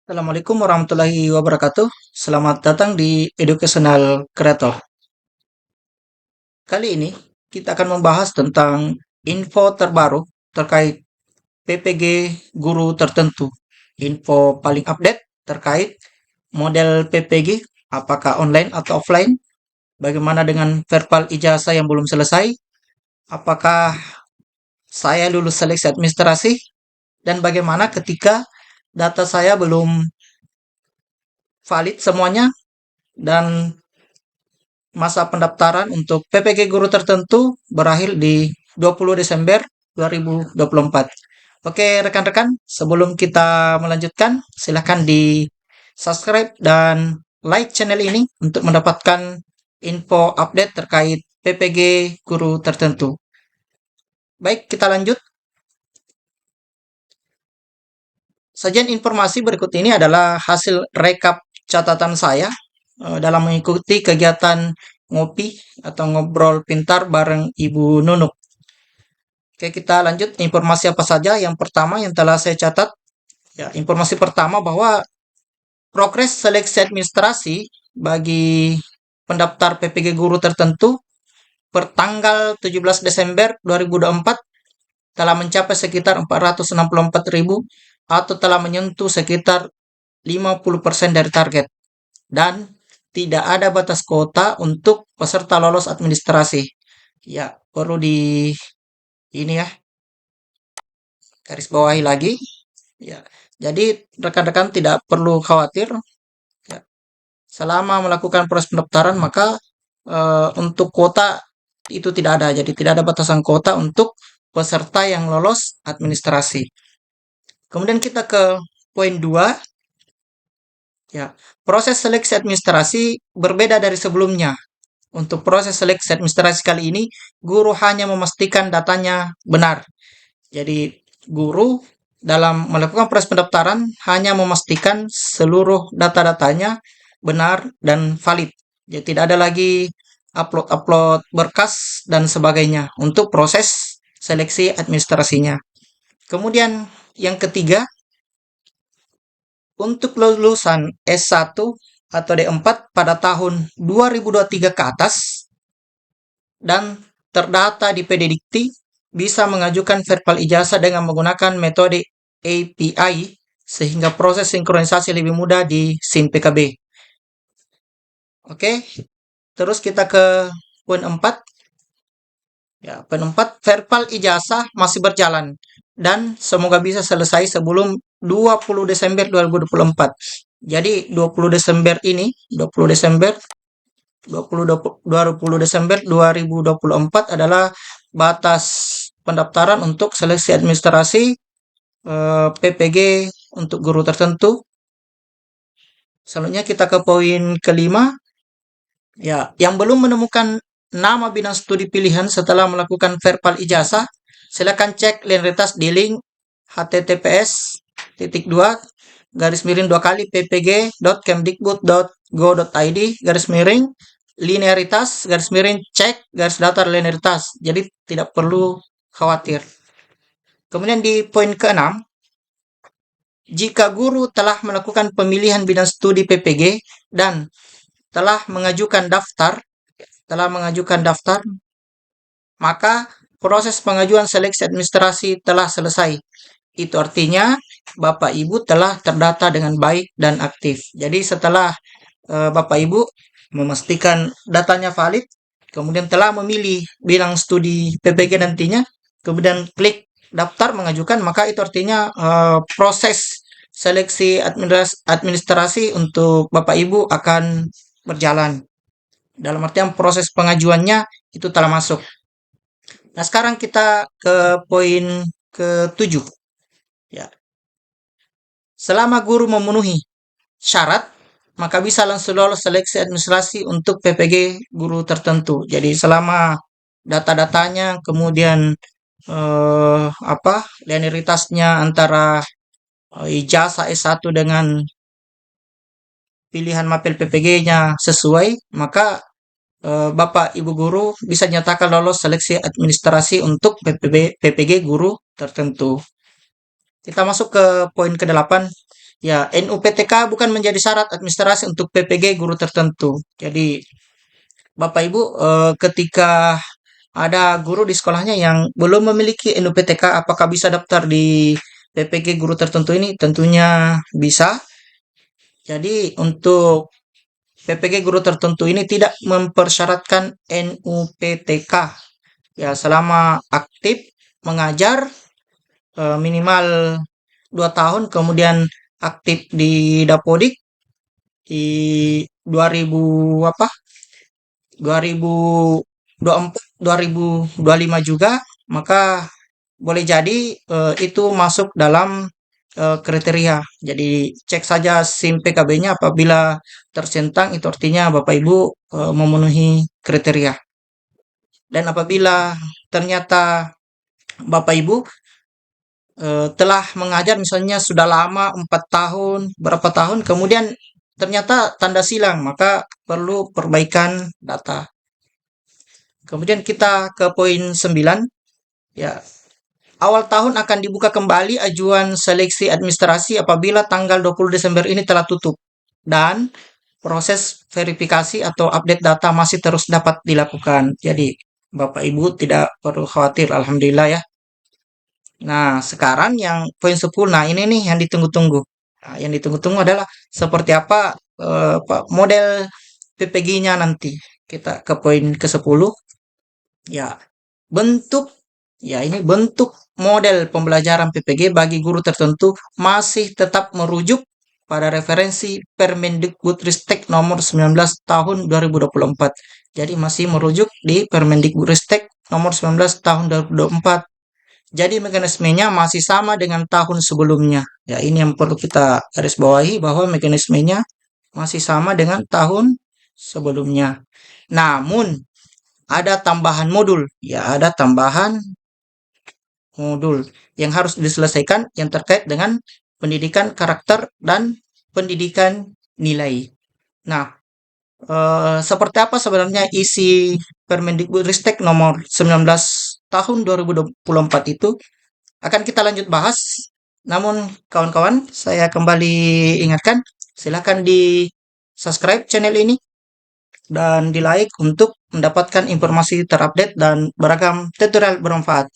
Assalamualaikum warahmatullahi wabarakatuh. Selamat datang di Educational Creator. Kali ini kita akan membahas tentang info terbaru terkait PPG guru tertentu. Info paling update terkait model PPG, apakah online atau offline, bagaimana dengan verbal ijazah yang belum selesai, apakah saya lulus seleksi administrasi, dan bagaimana ketika data saya belum valid semuanya dan masa pendaftaran untuk PPG guru tertentu berakhir di 20 Desember 2024. Oke, rekan-rekan, sebelum kita melanjutkan, silahkan di subscribe dan like channel ini untuk mendapatkan info update terkait PPG guru tertentu. Baik, kita lanjut. Sajian informasi berikut ini adalah hasil rekap catatan saya dalam mengikuti kegiatan ngopi atau ngobrol pintar bareng Ibu Nunuk. Oke, kita lanjut informasi apa saja. Yang pertama yang telah saya catat, ya, informasi pertama bahwa progres seleksi administrasi bagi pendaftar PPG guru tertentu per tanggal 17 Desember 2024 telah mencapai sekitar 464.000 atau telah menyentuh sekitar 50% dari target. Dan tidak ada batas kuota untuk peserta lolos administrasi. Ya, perlu di ini ya, garis bawahi lagi. Ya, jadi rekan-rekan tidak perlu khawatir. Ya, selama melakukan proses pendaftaran maka untuk kuota itu tidak ada. Jadi tidak ada batasan kuota untuk peserta yang lolos administrasi. Kemudian kita ke poin 2. Ya, proses seleksi administrasi berbeda dari sebelumnya. Untuk proses seleksi administrasi kali ini, guru hanya memastikan datanya benar. Jadi, guru dalam melakukan proses pendaftaran hanya memastikan seluruh data-datanya benar dan valid. Jadi, tidak ada lagi upload-upload berkas dan sebagainya untuk proses seleksi administrasinya. Kemudian, yang ketiga, untuk lulusan S1 atau D4 pada tahun 2023 ke atas dan terdata di PD Dikti bisa mengajukan verbal ijazah dengan menggunakan metode API sehingga proses sinkronisasi lebih mudah di SIM PKB. Oke, terus kita ke poin 4. Ya, poin 4, verbal ijazah masih berjalan dan semoga bisa selesai sebelum 20 Desember 2024. Jadi 20 Desember ini, 20 Desember 2024 adalah batas pendaftaran untuk seleksi administrasi PPG untuk guru tertentu. Selanjutnya kita ke poin kelima. Ya, yang belum menemukan nama bidang studi pilihan setelah melakukan verbal ijazah, silakan cek linearitas di link https://ppg.kemdikbud.go.id linearitas cek data linearitas. Jadi tidak perlu khawatir. Kemudian di poin ke-6, jika guru telah melakukan pemilihan bidang studi PPG dan telah mengajukan daftar, maka proses pengajuan seleksi administrasi telah selesai. Itu artinya Bapak Ibu telah terdata dengan baik dan aktif. Jadi setelah Bapak Ibu memastikan datanya valid, kemudian telah memilih bidang studi PPG nantinya, kemudian klik daftar mengajukan, maka itu artinya proses seleksi administrasi untuk Bapak Ibu akan berjalan. Dalam artian proses pengajuannya itu telah masuk. Nah, sekarang kita ke poin ke-7. Ya. Selama guru memenuhi syarat, maka bisa langsung lolos seleksi administrasi untuk PPG guru tertentu. Jadi selama data-datanya, kemudian linearitasnya antara ijazah S1 dengan pilihan mapel PPG-nya sesuai, maka Bapak Ibu guru bisa nyatakan lolos seleksi administrasi untuk PPG guru tertentu. Kita masuk ke poin ke-8. Ya, NUPTK bukan menjadi syarat administrasi untuk PPG guru tertentu. Jadi, Bapak Ibu, ketika ada guru di sekolahnya yang belum memiliki NUPTK, apakah bisa daftar di PPG guru tertentu ini? Tentunya bisa. Jadi, untuk PPG guru tertentu ini tidak mempersyaratkan NUPTK. Ya, selama aktif mengajar minimal 2 tahun, kemudian aktif di Dapodik di 2000 apa? 2024, 2025 juga, maka boleh jadi itu masuk dalam kriteria. Jadi cek saja SIM PKB-nya apabila tercentang itu artinya Bapak Ibu memenuhi kriteria. Dan apabila ternyata Bapak Ibu telah mengajar misalnya sudah lama 4 tahun, berapa tahun, kemudian ternyata tanda silang, maka perlu perbaikan data. Kemudian kita ke poin 9, ya. Awal tahun akan dibuka kembali ajuan seleksi administrasi apabila tanggal 20 Desember ini telah tutup dan proses verifikasi atau update data masih terus dapat dilakukan. Jadi, Bapak Ibu tidak perlu khawatir, alhamdulillah ya. Nah, sekarang yang poin 10. Nah, ini nih yang ditunggu-tunggu. Nah, yang ditunggu-tunggu adalah seperti apa model PPG-nya nanti. Kita ke poin ke-10. Ya, bentuk ya ini bentuk model pembelajaran PPG bagi guru tertentu masih tetap merujuk pada referensi Permendikbudristek nomor 19 tahun 2024. Jadi masih merujuk di Permendikbudristek nomor 19 tahun 2024. Jadi mekanismenya masih sama dengan tahun sebelumnya. Ya, ini yang perlu kita garis bawahi bahwa mekanismenya masih sama dengan tahun sebelumnya. Namun ada tambahan modul. Ya, ada tambahan modul yang harus diselesaikan yang terkait dengan pendidikan karakter dan pendidikan nilai. Nah, seperti apa sebenarnya isi Permendikbudristek nomor 19 tahun 2024 itu akan kita lanjut bahas. Namun kawan-kawan, saya kembali ingatkan, silakan di subscribe channel ini dan di like untuk mendapatkan informasi terupdate dan beragam tutorial bermanfaat.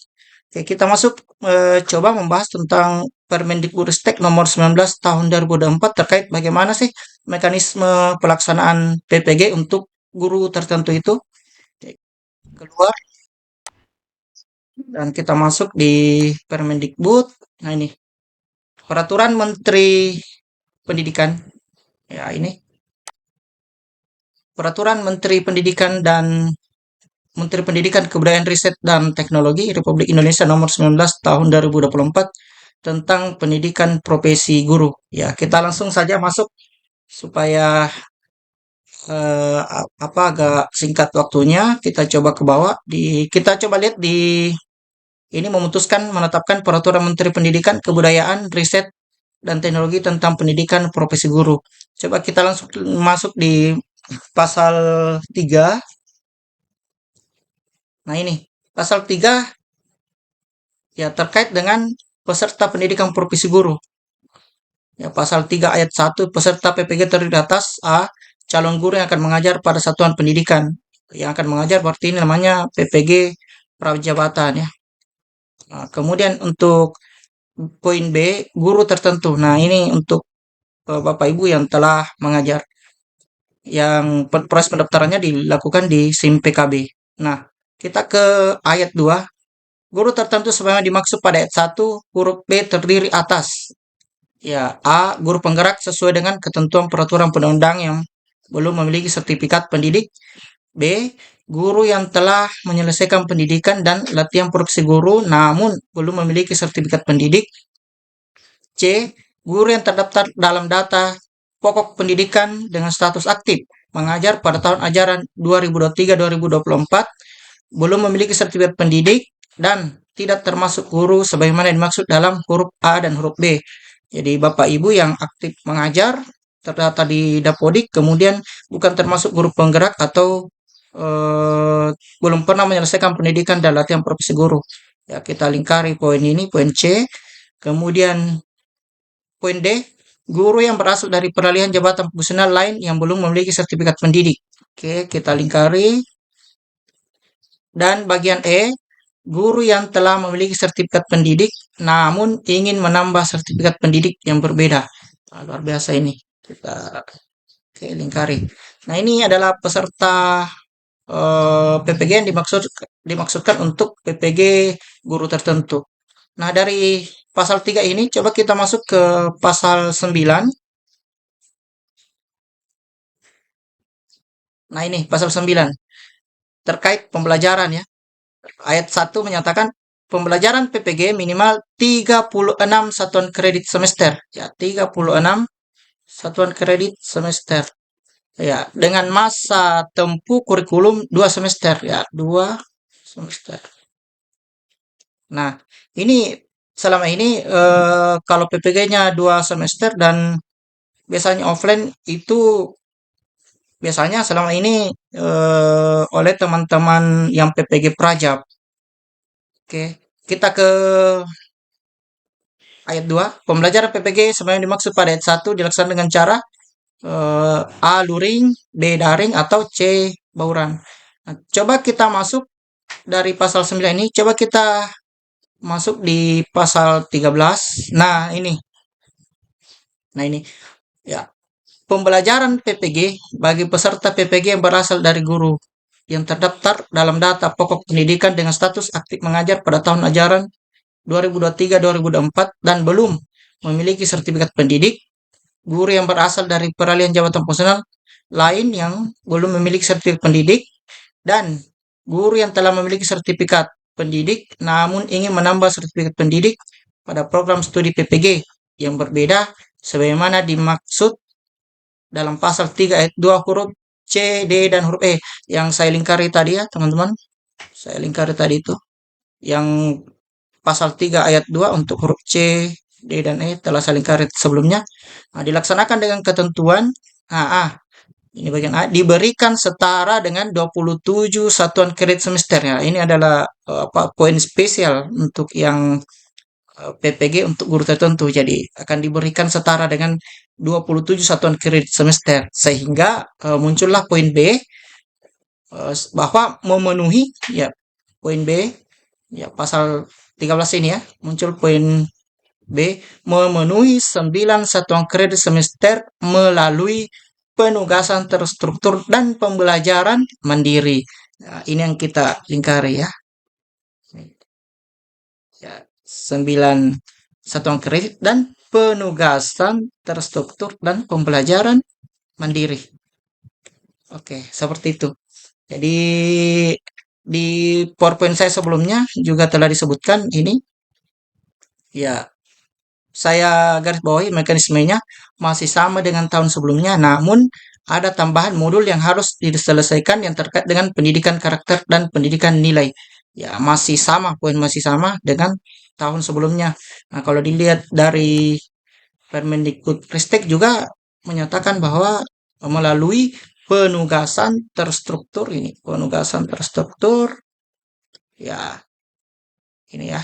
Oke, kita masuk coba membahas tentang Permendikbudristek nomor 19 tahun 2024 terkait bagaimana sih mekanisme pelaksanaan PPG untuk guru tertentu itu. Oke, keluar dan kita masuk di Permendikbud. Nah, ini Peraturan Menteri Pendidikan. Ya, ini Peraturan Menteri Pendidikan dan Menteri Pendidikan, Kebudayaan, Riset, dan Teknologi Republik Indonesia nomor 19 tahun 2024 tentang pendidikan profesi guru. Ya, kita langsung saja masuk supaya agak singkat waktunya. Kita coba ke bawah kita coba lihat di ini memutuskan menetapkan Peraturan Menteri Pendidikan, Kebudayaan, Riset, dan Teknologi tentang pendidikan profesi guru. Coba kita langsung masuk di pasal 3. Nah, ini pasal 3 ya terkait dengan peserta pendidikan profesi guru. Ya, pasal 3 ayat 1, peserta PPG terdiri atas A. Calon guru yang akan mengajar pada satuan pendidikan. Yang akan mengajar berarti ini namanya PPG prajabatan ya. Nah, kemudian untuk poin B, guru tertentu. Nah, ini untuk Bapak Ibu yang telah mengajar. Yang proses pendaftarannya dilakukan di SIM PKB. Nah, kita ke ayat 2. Guru tertentu sebagaimana dimaksud pada ayat 1, huruf B terdiri atas. Ya, A. Guru penggerak sesuai dengan ketentuan peraturan perundang yang belum memiliki sertifikat pendidik. B. Guru yang telah menyelesaikan pendidikan dan latihan profesi guru namun belum memiliki sertifikat pendidik. C. Guru yang terdaftar dalam data pokok pendidikan dengan status aktif mengajar pada tahun ajaran 2023-2024 belum memiliki sertifikat pendidik dan tidak termasuk guru sebagaimana dimaksud dalam huruf A dan huruf B. Jadi Bapak Ibu yang aktif mengajar terdata di Dapodik kemudian bukan termasuk guru penggerak atau belum pernah menyelesaikan pendidikan dan latihan profesi guru. Ya, kita lingkari poin ini, poin C. Kemudian poin D, guru yang berasal dari peralihan jabatan fungsional lain yang belum memiliki sertifikat pendidik. Oke, kita lingkari. Dan bagian E, guru yang telah memiliki sertifikat pendidik namun ingin menambah sertifikat pendidik yang berbeda. Nah, luar biasa ini. Kita lingkari. Nah, ini adalah peserta PPG yang dimaksudkan untuk PPG guru tertentu. Nah, dari pasal 3 ini coba kita masuk ke pasal 9. Nah, ini pasal 9 terkait pembelajaran ya. Ayat 1 menyatakan pembelajaran PPG minimal 36 satuan kredit semester. Ya, 36 satuan kredit semester. Ya, dengan masa tempuh kurikulum 2 semester ya, 2 semester. Nah, ini selama ini kalau PPG-nya 2 semester dan biasanya offline itu biasanya selama ini oleh teman-teman yang PPG Prajab. Oke, kita ke ayat 2. Pembelajaran PPG sebenarnya dimaksud pada ayat 1 dilaksanakan dengan cara A. Luring, B. Daring, atau C. Bauran. Nah, coba kita masuk dari pasal 9 ini, coba kita masuk di pasal 13. Nah, ini. Nah, ini. Ya, pembelajaran PPG bagi peserta PPG yang berasal dari guru yang terdaftar dalam data pokok pendidikan dengan status aktif mengajar pada tahun ajaran 2023-2024 dan belum memiliki sertifikat pendidik, guru yang berasal dari peralihan jabatan fungsional lain yang belum memiliki sertifikat pendidik, dan guru yang telah memiliki sertifikat pendidik namun ingin menambah sertifikat pendidik pada program studi PPG yang berbeda sebagaimana dimaksud dalam pasal 3 ayat 2 huruf C, D, dan huruf E yang saya lingkari tadi ya teman-teman. Saya lingkari tadi itu. Yang pasal 3 ayat 2 untuk huruf C, D, dan E telah saya lingkari sebelumnya. Nah, dilaksanakan dengan ketentuan ini bagian A, diberikan setara dengan 27 satuan kredit semester. Ya, ini adalah poin spesial untuk yang PPG untuk guru tertentu. Jadi akan diberikan setara dengan 27 satuan kredit semester. Sehingga muncullah poin B bahwa memenuhi ya poin B ya pasal 13 ini ya muncul poin B memenuhi 9 satuan kredit semester melalui penugasan terstruktur dan pembelajaran mandiri. Nah, ini yang kita lingkari ya. Ya, 9 satuan kredit dan penugasan terstruktur dan pembelajaran mandiri. Oke, seperti itu. Jadi di PowerPoint saya sebelumnya juga telah disebutkan ini. Ya, saya garis bawahi mekanismenya masih sama dengan tahun sebelumnya, namun ada tambahan modul yang harus diselesaikan yang terkait dengan pendidikan karakter dan pendidikan nilai. Ya, masih sama, poin masih sama dengan tahun sebelumnya. Nah, kalau dilihat dari Permendikbudristek juga menyatakan bahwa melalui penugasan terstruktur ini, penugasan terstruktur, ya ini ya,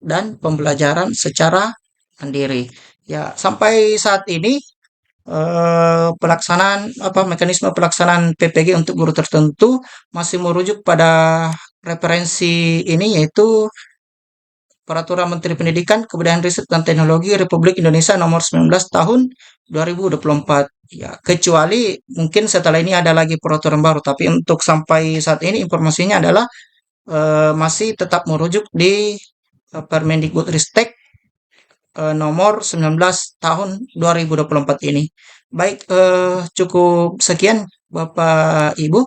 dan pembelajaran secara mandiri. Ya, sampai saat ini pelaksanaan mekanisme pelaksanaan PPG untuk guru tertentu masih merujuk pada referensi ini yaitu Peraturan Menteri Pendidikan, Kebudayaan Riset dan Teknologi Republik Indonesia Nomor 19 Tahun 2024. Ya, kecuali mungkin setelah ini ada lagi peraturan baru, tapi untuk sampai saat ini informasinya adalah masih tetap merujuk di Permendikbudristek nomor 19 tahun 2024 ini. Baik, cukup sekian Bapak Ibu.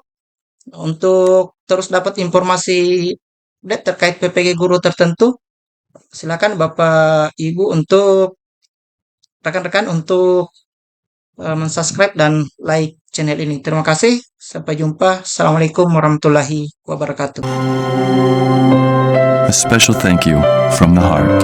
Untuk terus dapat informasi update terkait PPG guru tertentu, silakan Bapak Ibu untuk rekan-rekan untuk mensubscribe dan like channel ini. Terima kasih. Sampai jumpa. Assalamualaikum warahmatullahi wabarakatuh. A special thank you from the heart.